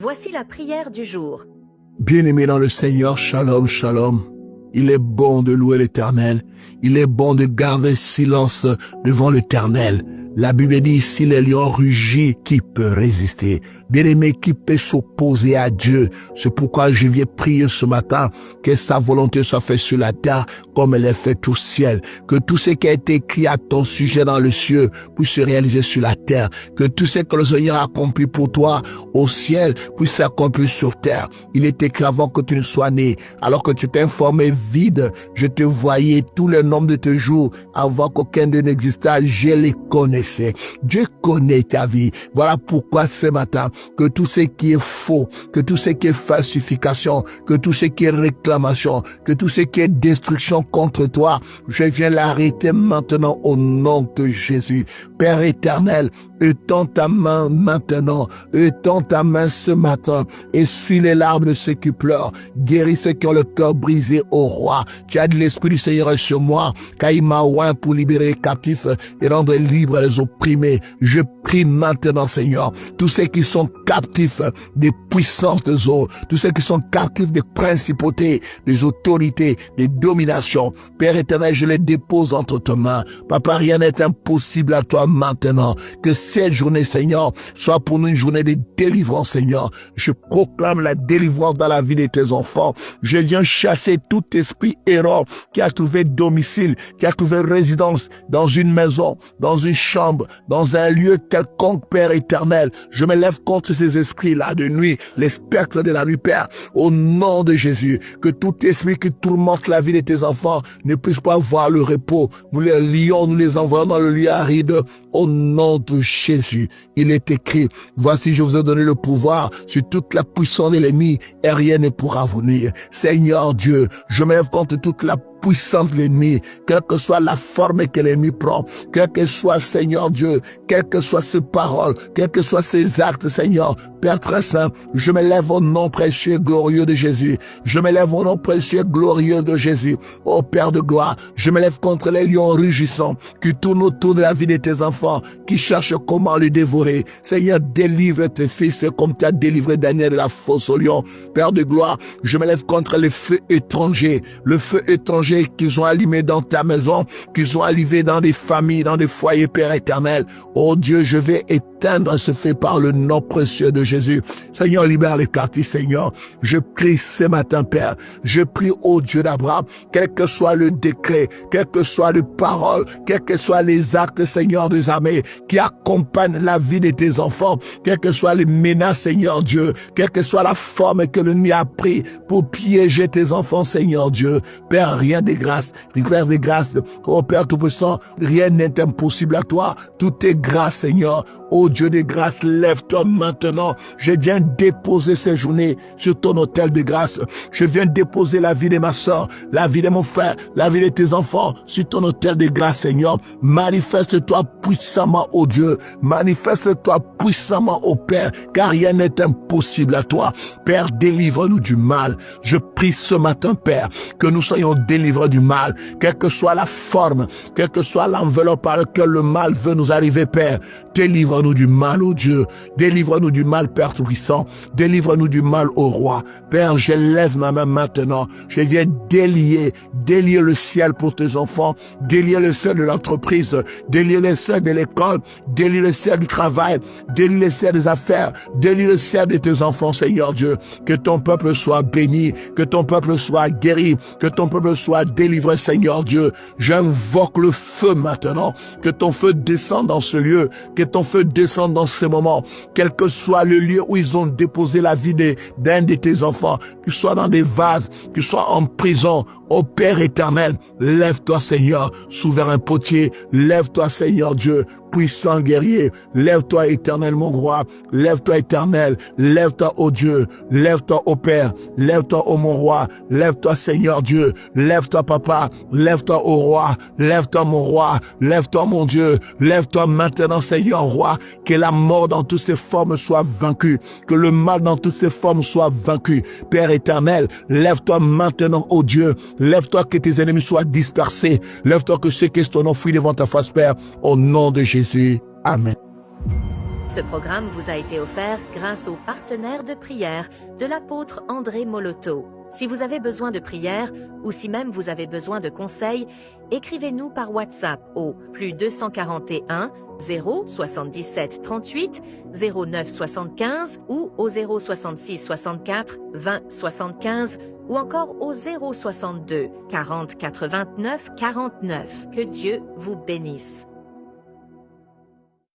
Voici la prière du jour. Bien-aimé dans le Seigneur, shalom, shalom. Il est bon de louer l'Éternel. Il est bon de garder silence devant l'Éternel. La Bible dit, si les lions rugissent, qui peut résister? Bien-aimé, qui peut s'opposer à Dieu? C'est pourquoi je viens prier ce matin que sa volonté soit faite sur la terre comme elle est faite au ciel. Que tout ce qui a été écrit à ton sujet dans le ciel puisse se réaliser sur la terre. Que tout ce que le Seigneur a accompli pour toi au ciel puisse s'accomplir sur terre. Il est écrit avant que tu ne sois né, alors que tu t'es informé vide, je te voyais tous les nombres de tes jours avant qu'aucun d'eux n'existât, je les connaissais. Dieu connaît ta vie. Voilà pourquoi ce matin, que tout ce qui est faux, que tout ce qui est falsification, que tout ce qui est réclamation, que tout ce qui est destruction contre toi, je viens l'arrêter maintenant au nom de Jésus. Père éternel, étends ta main maintenant, étends ta main ce matin, essuie les larmes de ceux qui pleurent, guéris ceux qui ont le cœur brisé au roi. Tu as de l'Esprit du Seigneur sur moi, car il m'a oint pour libérer les captifs et rendre libres les opprimés. Je prie maintenant, Seigneur, tous ceux qui sont captifs des puissances des eaux, tous ceux qui sont captifs des principautés, des autorités, des dominations. Père éternel, je les dépose entre tes mains. Papa, rien n'est impossible à toi maintenant. Que cette journée, Seigneur, soit pour nous une journée de délivrance, Seigneur. Je proclame la délivrance dans la vie de tes enfants. Je viens chasser tout esprit erreur qui a trouvé domicile, qui a trouvé résidence dans une maison, dans une chambre, dans un lieu quelconque, Père éternel. Je me lève contre ces esprits-là de nuit, les spectres de la nuit, Père, au nom de Jésus. Que tout esprit qui tourmente la vie de tes enfants ne puisse pas voir le repos. Nous les lions, nous les envoyons dans le lieu aride, au nom de Jésus. Il est écrit, voici je vous ai donné le pouvoir sur toute la puissance de l'ennemi et rien ne pourra vous nuire. Seigneur Dieu, je me lève contre toute la puissance de l'ennemi, quelle que soit la forme que l'ennemi prend, quel que soit, Seigneur Dieu, quelles que soient ses paroles, quels que soient ses actes, Seigneur, Père très saint, je me lève au nom précieux et glorieux de Jésus. Je me lève au nom précieux et glorieux de Jésus. Ô Père de gloire, je me lève contre les lions rugissants qui tournent autour de la vie de tes enfants, qui cherchent comment le dévorer. Seigneur, délivre tes fils comme tu as délivré Daniel de la fosse au lion. Père de gloire, je me lève contre les feux étrangers, le feu étranger qu'ils ont allumé dans ta maison, qu'ils ont allumé dans des familles, dans des foyers, Père éternel. Oh Dieu, je vais éteindre ce feu par le nom précieux de Jésus. Seigneur, libère les quartiers, Seigneur. Je prie ce matin, Père. Je prie au Dieu d'Abraham, quel que soit le décret, quelles que soient les paroles, quels que soient les actes, Seigneur des armées, qui accompagnent la vie de tes enfants, quelles que soient les menaces, Seigneur Dieu, quelle que soit la forme que l'ennemi a pris pour piéger tes enfants, Seigneur Dieu. Père, rien de grâce, Père de grâce. Oh Père Tout-Puissant, rien n'est impossible à toi. Tout est grâce, Seigneur. Oh Dieu de grâce, lève-toi maintenant. Je viens déposer ces journées sur ton autel de grâce. Je viens déposer la vie de ma soeur, la vie de mon frère, la vie de tes enfants sur ton autel de grâce, Seigneur. Manifeste-toi puissamment, oh Dieu. Manifeste-toi puissamment, oh Père, car rien n'est impossible à toi. Père, délivre-nous du mal. Je prie ce matin, Père, que nous soyons délivrés du mal, quelle que soit la forme, quelle que soit l'enveloppe par laquelle le mal veut nous arriver, Père. Délivre-nous du mal, ô Dieu. Délivre-nous du mal, Père Tout-Puissant. Délivre-nous du mal, ô Roi. Père, je lève ma main maintenant. Je viens délier le ciel pour tes enfants, délier le ciel de l'entreprise, délier le ciel de l'école, délier le ciel du travail, délier le ciel des affaires, délier le ciel de tes enfants, Seigneur Dieu. Que ton peuple soit béni, que ton peuple soit guéri, que ton peuple soit délivré, Seigneur Dieu. J'invoque le feu maintenant, que ton feu descende dans ce lieu, que ton feu descende dans ce moment, quel que soit le lieu où ils ont déposé la vie d'un de tes enfants, qu'ils soient dans des vases, qu'ils soient en prison. Ô Père éternel, lève-toi, Seigneur, souverain potier, lève-toi, Seigneur Dieu, puissant guerrier, lève-toi, éternel, mon roi, lève-toi, éternel, lève-toi, ô Dieu, lève-toi, ô Père, lève-toi, ô mon roi, lève-toi, Seigneur Dieu, lève-toi, Papa, lève-toi, ô roi, lève-toi, mon roi, lève-toi, mon Dieu, lève-toi maintenant, Seigneur, roi, que la mort dans toutes ses formes soit vaincue, que le mal dans toutes ses formes soit vaincu. Père éternel, lève-toi maintenant, ô Dieu, lève-toi que tes ennemis soient dispersés, lève-toi que ceux qui sont ton nom fuient devant ta face, Père, au nom de Jésus. Amen. Ce programme vous a été offert grâce au partenaire de prière de l'apôtre André Moloto. Si vous avez besoin de prière ou si même vous avez besoin de conseils, écrivez-nous par WhatsApp au +241 077 38 09 75 ou au 066 64 20 75 ou encore au 062 40 89 49. Que Dieu vous bénisse.